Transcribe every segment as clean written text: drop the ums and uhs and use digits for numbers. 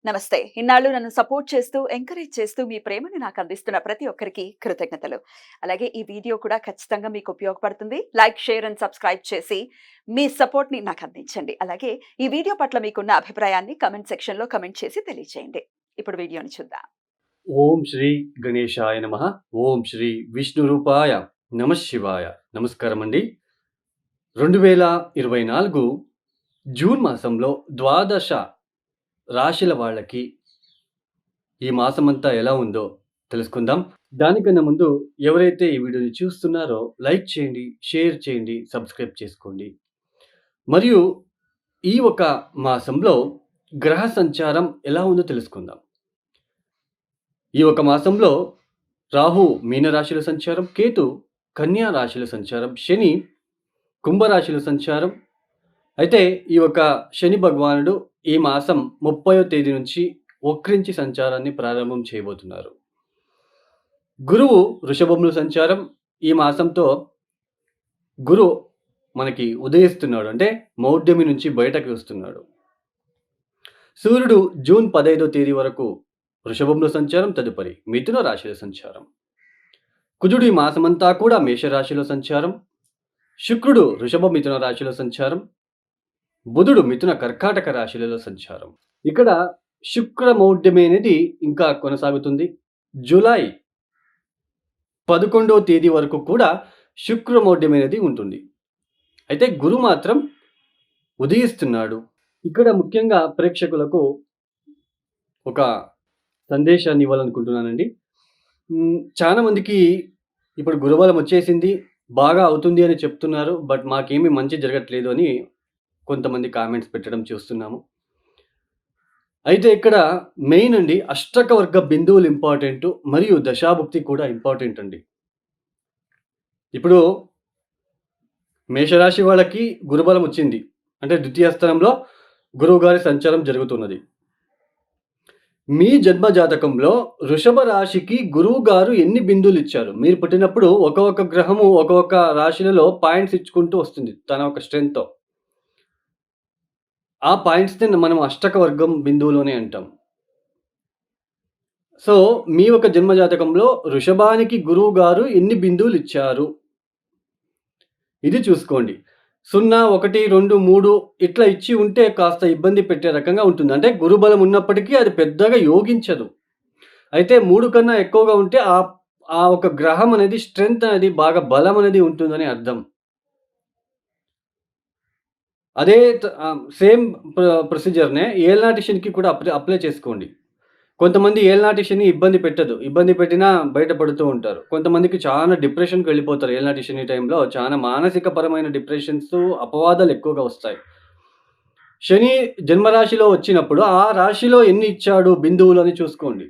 నమస్తే. ఇన్నాళ్ళు నన్ను సపోర్ట్ చేస్తూ, ఎంకరేజ్ చేస్తూ మీ ప్రేమని నాకు అందిస్తున్న ప్రతి ఒక్కరికి కృతజ్ఞతలు. అలాగే ఈ వీడియో కూడా ఖచ్చితంగా మీకు ఉపయోగపడుతుంది. లైక్, షేర్ అండ్ సబ్స్క్రైబ్ చేసి మీ సపోర్ట్‌ని నాకు అందించండి. అలాగే ఈ వీడియో పట్ల మీకున్న అభిప్రాయాన్ని కామెంట్ సెక్షన్‌లో కామెంట్ చేసి తెలియజేయండి. ఇప్పుడు వీడియోని చూద్దాం. ఓం శ్రీ గణేశాయ నమః. ఓం శ్రీ విష్ణురూపాయ నమః శివాయ. నమస్కారమండి. 2024 జూన్ మాసంలో ద్వాదశ రాశుల వాళ్ళకి ఈ మాసమంతా ఎలా ఉందో తెలుసుకుందాం. దానికన్నా ముందు ఎవరైతే ఈ వీడియోని చూస్తున్నారో లైక్ చేయండి, షేర్ చేయండి, సబ్స్క్రైబ్ చేసుకోండి. మరియు ఈ ఒక మాసంలో గ్రహ సంచారం ఎలా ఉందో తెలుసుకుందాం. ఈ ఒక మాసంలో రాహు మీనరాశిలో సంచారం, కేతు కన్యా రాశిలో సంచారం, శని కుంభరాశిలో సంచారం. అయితే ఈ ఒక శని భగవానుడు ఈ మాసం 30వ తేదీ నుంచి వక్రించి సంచారాన్ని ప్రారంభం చేయబోతున్నారు. గురువు వృషభంలో సంచారం. ఈ మాసంతో గురు మనకి ఉదయిస్తున్నాడు, అంటే మౌఢ్యమి నుంచి బయటకి వస్తున్నాడు. సూర్యుడు జూన్ 15వ తేదీ వరకు వృషభంలో సంచారం, తదుపరి మిథున రాశిలో సంచారం. కుజుడు ఈ మాసమంతా కూడా మేషరాశిలో సంచారం. శుక్రుడు వృషభ మిథున రాశిలో సంచారం. బుధుడు మిథున కర్కాటక రాశిలలో సంచారం. ఇక్కడ శుక్ర మౌఢ్యమి అనేది ఇంకా కొనసాగుతుంది. జూలై 11వ తేదీ వరకు కూడా శుక్ర మౌఢ్యం అనేది ఉంటుంది. అయితే గురు మాత్రం ఉదయిస్తున్నాడు. ఇక్కడ ముఖ్యంగా ప్రేక్షకులకు ఒక సందేశాన్ని ఇవ్వాలనుకుంటున్నానండి. చాలా మందికి ఇప్పుడు గురుబలం వచ్చేసింది, బాగా అవుతుంది అని చెప్తున్నారు. బట్ మాకేమీ మంచి జరగట్లేదు అని కొంతమంది కామెంట్స్ పెట్టడం చూస్తున్నాము. అయితే ఇక్కడ మెయిన్ అండి, అష్టక వర్గ బిందువులు ఇంపార్టెంట్, మరియు దశాభుక్తి కూడా ఇంపార్టెంట్ అండి. ఇప్పుడు మేషరాశి వాళ్ళకి గురుబలం వచ్చింది, అంటే ద్వితీయ స్థానంలో గురువు గారి సంచారం జరుగుతున్నది. మీ జన్మ జాతకంలో వృషభ రాశికి గురువు గారు ఎన్ని బిందువులు ఇచ్చారు? మీరు పుట్టినప్పుడు ఒక్కొక్క గ్రహము ఒక్కొక్క రాశులలో పాయింట్స్ ఇచ్చుకుంటూ వస్తుంది తన ఒక స్ట్రెంగ్త్‌తో. ఆ పాయింట్స్‌ని మనం అష్టక వర్గం బిందువులోనే అంటాం. సో, మీ యొక్క జన్మ జాతకంలో వృషభానికి గురువు గారు ఎన్ని బిందువులు ఇచ్చారు? ఇది చూసుకోండి. 0, 1, 2, 3 ఇట్లా ఇచ్చి ఉంటే కాస్త ఇబ్బంది పెట్టే రకంగా ఉంటుంది. అంటే గురుబలం ఉన్నప్పటికీ అది పెద్దగా యోగించదు. అయితే 3 కన్నా ఎక్కువగా ఉంటే ఆ ఒక గ్రహం అనేది స్ట్రెంగ్త్ అనేది బాగా బలం అనేది ఉంటుందని అర్థం. అదే సేమ్ ప్రొసీజర్‌నే ఏలినాటి శనికి కూడా అప్లై చేసుకోండి. కొంతమంది ఏలినాటి శని ఇబ్బంది పెట్టదు. ఇబ్బంది పెట్టినా బయటపడుతూ ఉంటారు. కొంతమందికి చాలా డిప్రెషన్‌కి వెళ్ళిపోతారు. ఏలినాటి శని టైంలో చాలా మానసిక పరమైన డిప్రెషన్స్, అపవాదాలు ఎక్కువగా వస్తాయి. శని జన్మరాశిలో వచ్చినప్పుడు ఆ రాశిలో ఎన్ని ఇచ్చాడు బిందువులు అని చూసుకోండి.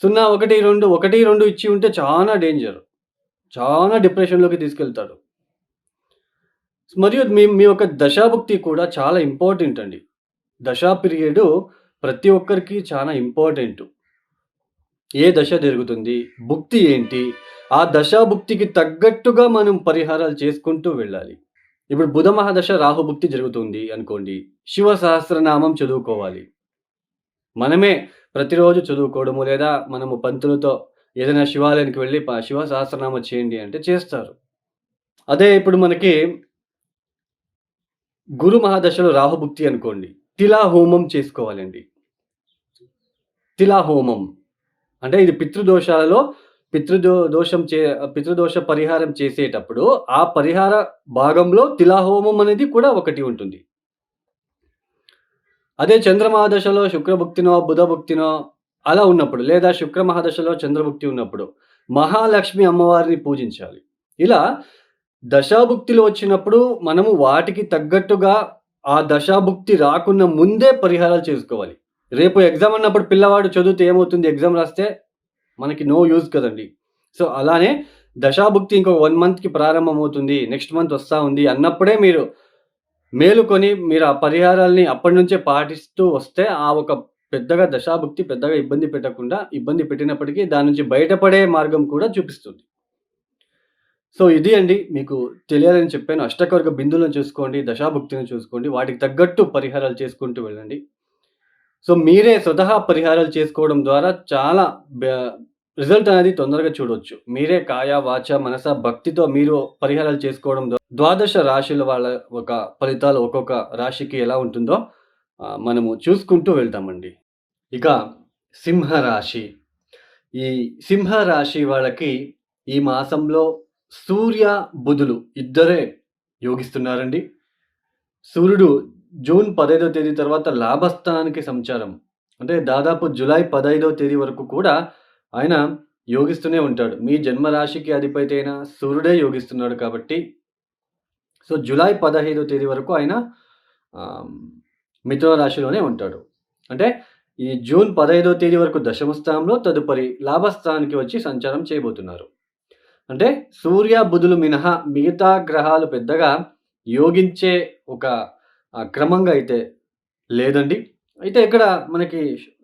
0, 1, 2, 1, 2 ఇచ్చి ఉంటే చాలా డేంజర్. చాలా డిప్రెషన్‌లోకి తీసుకెళ్తాడు. మరియు మీ యొక్క దశాభుక్తి కూడా చాలా ఇంపార్టెంట్ అండి. దశా పీరియడు ప్రతి ఒక్కరికి చాలా ఇంపార్టెంటు. ఏ దశ జరుగుతుంది? భుక్తి ఏంటి? ఆ దశాభుక్తికి తగ్గట్టుగా మనం పరిహారాలు చేసుకుంటూ వెళ్ళాలి. ఇప్పుడు బుధ మహాదశ రాహుభుక్తి జరుగుతుంది అనుకోండి. శివ సహస్రనామం చదువుకోవాలి. మనమే ప్రతిరోజు చదువుకోవడము, లేదా మనము పంతులతో ఏదైనా శివాలయానికి వెళ్ళి శివ సహస్రనామం చేయండి అంటే చేస్తారు. అదే ఇప్పుడు మనకి గురు మహాదశలో రాహుభుక్తి అనుకోండి. తిలా హోమం చేసుకోవాలండి. తిలా హోమం అంటే ఇది పితృదోషాలలో పితృదోష పరిహారం చేసేటప్పుడు ఆ పరిహార భాగంలో తిలా హోమం అనేది కూడా ఒకటి ఉంటుంది. అదే చంద్రమహాదశలో శుక్రభుక్తినో, బుధభుక్తినో అలా ఉన్నప్పుడు, లేదా శుక్ర మహాదశలో చంద్రభుక్తి ఉన్నప్పుడు మహాలక్ష్మి అమ్మవారిని పూజించాలి. ఇలా దశాభుక్తిలో వచ్చినప్పుడు మనము వాటికి తగ్గట్టుగా ఆ దశాభుక్తి రాకున్న ముందే పరిహారాలు చేసుకోవాలి. రేపు ఎగ్జామ్ అన్నప్పుడు పిల్లవాడు చదివితే ఏమవుతుంది? ఎగ్జామ్ రాస్తే మనకి నో యూజ్ కదండీ. సో, అలానే దశాభుక్తి ఇంకొక 1 మంత్‌కి ప్రారంభమవుతుంది, నెక్స్ట్ మంత్ వస్తా ఉంది అన్నప్పుడే మీరు మేలుకొని మీరు ఆ పరిహారాల్ని అప్పటి నుంచే పాటిస్తూ వస్తే ఆ ఒక పెద్దగా దశాభుక్తి పెద్దగా ఇబ్బంది పెట్టకుండా, ఇబ్బంది పెట్టినప్పటికీ దాని నుంచి బయటపడే మార్గం కూడా చూపిస్తుంది. సో, ఇది అండి మీకు తెలియాలని చెప్పాను. అష్టకవర్గ బిందువులను చూసుకోండి, దశాభుక్తిని చూసుకోండి. వాటికి తగ్గట్టు పరిహారాలు చేసుకుంటూ వెళ్ళండి. సో, మీరే స్వతహా పరిహారాలు చేసుకోవడం ద్వారా చాలా బ రిజల్ట్ అనేది తొందరగా చూడొచ్చు. మీరే కాయ, వాచ, మనస, భక్తితో మీరు పరిహారాలు చేసుకోవడం ద్వాదశ రాశుల వాళ్ళ ఒక ఫలితాలు ఒక్కొక్క రాశికి ఎలా ఉంటుందో మనము చూసుకుంటూ వెళ్తామండి. ఇక సింహరాశి. ఈ సింహరాశి వాళ్ళకి ఈ మాసంలో సూర్య, బుధులు ఇద్దరే యోగిస్తున్నారండి. సూర్యుడు జూన్ 15వ తేదీ తర్వాత లాభస్థానానికి సంచారం. అంటే దాదాపు జులై 15వ తేదీ వరకు కూడా ఆయన యోగిస్తూనే ఉంటాడు. మీ జన్మరాశికి అధిపతి అయిన సూర్యుడే యోగిస్తున్నాడు కాబట్టి, సో, జులై 15వ తేదీ వరకు ఆయన ఆహ్, మిథున రాశిలోనే ఉంటాడు. అంటే ఈ జూన్ 15వ తేదీ వరకు దశమ స్థానంలో, తదుపరి లాభస్థానానికి వచ్చి సంచారం చేయబోతున్నారు. అంటే సూర్య, బుధులు మినహా మిగతా గ్రహాలు పెద్దగా యోగించే ఒక క్రమంగా అయితే లేదండి. అయితే ఇక్కడ మనకి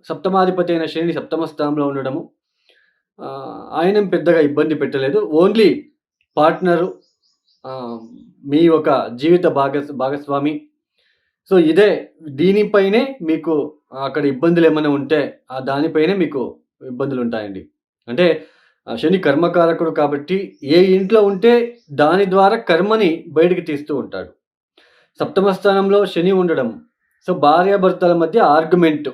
సప్తమాధిపతి అయిన శని సప్తమ స్థానంలో ఉండడము ఆయనేం పెద్దగా ఇబ్బంది పెట్టలేదు. ఓన్లీ పార్ట్నరు మీ యొక్క జీవిత భాగస్వామి. సో, దీనిపైనే మీకు అక్కడ ఇబ్బందులేమన్నా ఉంటే దానిపైనే మీకు ఇబ్బందులుంటాయండి. అంటే శని కర్మకారకుడు కాబట్టి ఏ ఇంట్లో ఉంటే దాని ద్వారా కర్మని బయటికి తీస్తూ ఉంటాడు. సప్తమ స్థానంలో శని ఉండడం. సో, భార్యాభర్తల మధ్య ఆర్గ్యుమెంట్.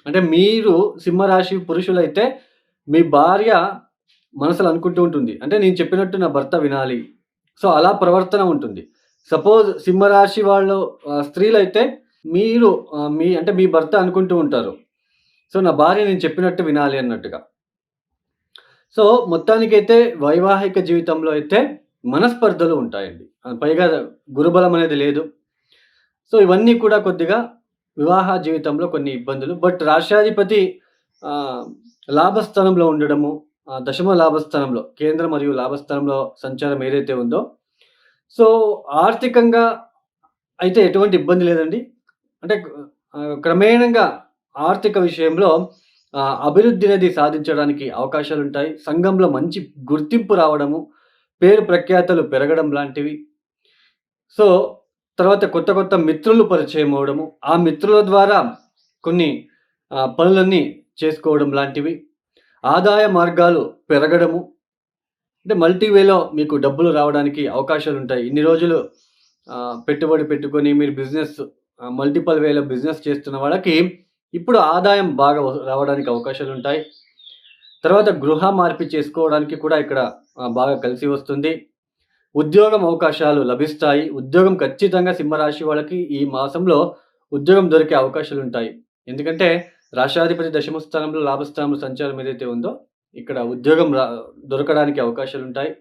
అంటే మీరు సింహరాశి పురుషులైతే మీ భార్య మనసులో అనుకుంటూ ఉంటుంది. అంటే నేను చెప్పినట్టు నా భర్త వినాలి. సో, అలా ప్రవర్తన ఉంటుంది. సపోజ్ సింహరాశి వాళ్ళు స్త్రీలైతే మీరు మీ భర్త అనుకుంటూ ఉంటారు. సో, నా భార్య నేను చెప్పినట్టు వినాలి అన్నట్టుగా. సో, మొత్తానికైతే వైవాహిక జీవితంలో అయితే మనస్పర్ధలు ఉంటాయండి. పైగా గురుబలం అనేది లేదు. సో, ఇవన్నీ కూడా కొద్దిగా వివాహ జీవితంలో కొన్ని ఇబ్బందులు. బట్ రాష్ట్రాధిపతి లాభస్థానంలో ఉండడము, దశమ లాభస్థానంలో కేంద్ర మరియు లాభస్థానంలో సంచారం ఏదైతే ఉందో, సో, ఆర్థికంగా అయితే ఎటువంటి ఇబ్బంది లేదండి. అంటే క్రమేణంగా ఆర్థిక విషయంలో అభివృద్ధి అనేది సాధించడానికి అవకాశాలుంటాయి. సంఘంలో మంచి గుర్తింపు రావడము, పేరు ప్రఖ్యాతలు పెరగడం లాంటివి. సో, తర్వాత కొత్త కొత్త మిత్రులు పరిచయం అవ్వడము, ఆ మిత్రుల ద్వారా కొన్ని పనులన్నీ చేసుకోవడం లాంటివి. ఆదాయ మార్గాలు పెరగడము. అంటే మల్టీవేలో మీకు డబ్బులు రావడానికి అవకాశాలుంటాయి. ఇన్ని రోజులు పెట్టుబడి పెట్టుకొని మీరు బిజినెస్ మల్టిపుల్ వేలో బిజినెస్ చేస్తున్న వాళ్ళకి ఇప్పుడు ఆదాయం బాగా రావడానికి అవకాశాలుంటాయి. తర్వాత గృహ మార్పు చేసుకోవడానికి కూడా ఇక్కడ బాగా కలిసి వస్తుంది. ఉద్యోగం అవకాశాలు లభిస్తాయి. ఉద్యోగం ఖచ్చితంగా సింహరాశి వాళ్ళకి ఈ మాసంలో ఉద్యోగం దొరికే అవకాశాలుంటాయి. ఎందుకంటే రాష్ట్రాధిపతి దశమ స్థానంలో లాభస్థానంలో సంచారం ఏదైతే ఉందో, ఇక్కడ ఉద్యోగం దొరకడానికి అవకాశాలుంటాయి.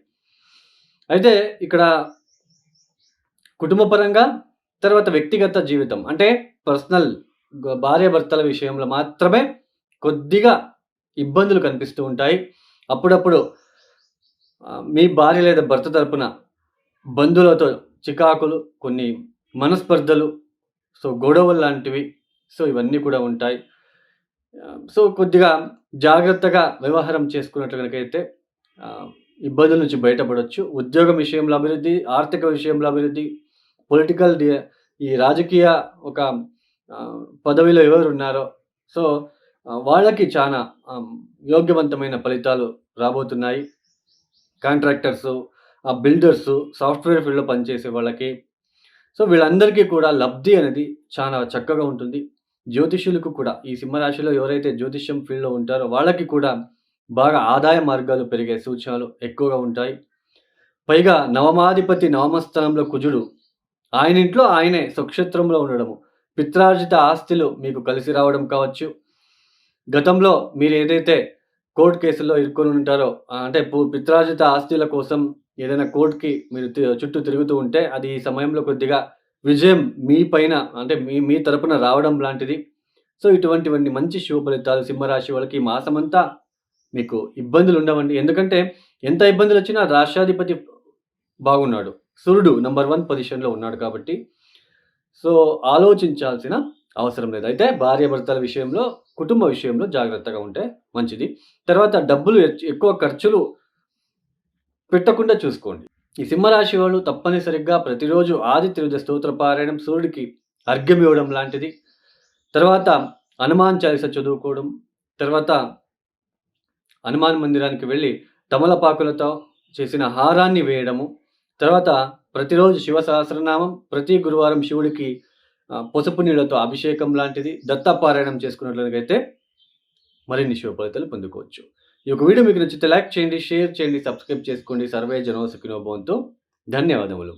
అయితే ఇక్కడ కుటుంబపరంగా, తర్వాత వ్యక్తిగత జీవితం అంటే పర్సనల్ భార్యాభర్తల విషయంలో మాత్రమే కొద్దిగా ఇబ్బందులు కనిపిస్తూ ఉంటాయి. అప్పుడప్పుడు మీ భార్య లేదా భర్త తరపున బంధువులతో చికాకులు, కొన్ని మనస్పర్ధలు, సో, గొడవలు లాంటివి. సో, ఇవన్నీ కూడా ఉంటాయి. సో, కొద్దిగా జాగ్రత్తగా వ్యవహారం చేసుకున్నట్లు గనకైతే ఇబ్బందుల నుంచి బయటపడొచ్చు. ఉద్యోగం విషయంలో అభివృద్ధి, ఆర్థిక విషయంలో అభివృద్ధి, పొలిటికల్ ఈ రాజకీయ ఒక పదవిలో ఎవరున్నారో, సో, వాళ్ళకి చాలా యోగ్యవంతమైన ఫలితాలు రాబోతున్నాయి. కాంట్రాక్టర్సు, బిల్డర్సు, సాఫ్ట్‌వేర్ ఫీల్డ్‌లో పనిచేసే వాళ్ళకి. సో, వీళ్ళందరికీ కూడా లబ్ధి అనేది చాలా చక్కగా ఉంటుంది. జ్యోతిష్యులకు కూడా ఈ సింహరాశిలో ఎవరైతే జ్యోతిష్యం ఫీల్డ్‌లో ఉంటారో వాళ్ళకి కూడా బాగా ఆదాయ మార్గాలు పెరిగే సూచనలు ఎక్కువగా ఉంటాయి. పైగా నవమాధిపతి నవమస్థానంలో కుజుడు. ఆయన ఇంట్లో ఆయనే స్వక్షేత్రంలో ఉండడము. పిత్రార్జిత ఆస్తులు మీకు కలిసి రావడం కావచ్చు. గతంలో మీరు ఏదైతే కోర్ట్ కేసుల్లో ఇరుక్కొని ఉంటారో, అంటే పిత్రార్జిత ఆస్తుల కోసం ఏదైనా కోర్ట్‌కి మీరు చుట్టూ తిరుగుతూ ఉంటే, అది ఈ సమయంలో కొద్దిగా విజయం మీ పైన అంటే మీ తరపున రావడం లాంటిది. సో, ఇటువంటివన్నీ మంచి శుభ ఫలితాలు సింహరాశి వాళ్ళకి ఈ మాసమంతా మీకు ఇబ్బందులుండవండి. ఎందుకంటే ఎంత ఇబ్బందులొచ్చినా రాష్ట్రాధిపతి బాగున్నాడు. సూర్యుడు నంబర్ 1 పొజిషన్‌లో ఉన్నాడు కాబట్టి, సో, ఆలోచించాల్సిన అవసరం లేదు. అయితే భార్యాభర్తల విషయంలో, కుటుంబ విషయంలో జాగ్రత్తగా ఉంటే మంచిది. తర్వాత డబ్బులు ఎక్కువ ఖర్చులు పెట్టకుండా చూసుకోండి. ఈ సింహరాశి వాళ్ళు తప్పనిసరిగా ప్రతిరోజు ఆదిత్య హృదయ స్తోత్ర పారాయణం, సూర్యుడికి అర్ఘ్యం ఇవ్వడం లాంటిది. తర్వాత హనుమాన్ చాలీస చదువుకోవడం, తర్వాత హనుమాన్ మందిరానికి వెళ్ళి తమలపాకులతో చేసిన హారాన్ని వేయడము, తర్వాత ప్రతిరోజు శివ సహస్రనామం, ప్రతి గురువారం శివుడికి పసుపు నీళ్ళతో అభిషేకం లాంటిది, దత్తాపారాయణం చేసుకున్నట్లయితే మరిన్ని శుభ ఫలితాలు పొందుకోవచ్చు. ఈ యొక్క వీడియో మీకు నచ్చితే లైక్ చేయండి, షేర్ చేయండి, సబ్స్క్రైబ్ చేసుకోండి. సర్వే జనో సుఖినో భవంతు. ధన్యవాదములు.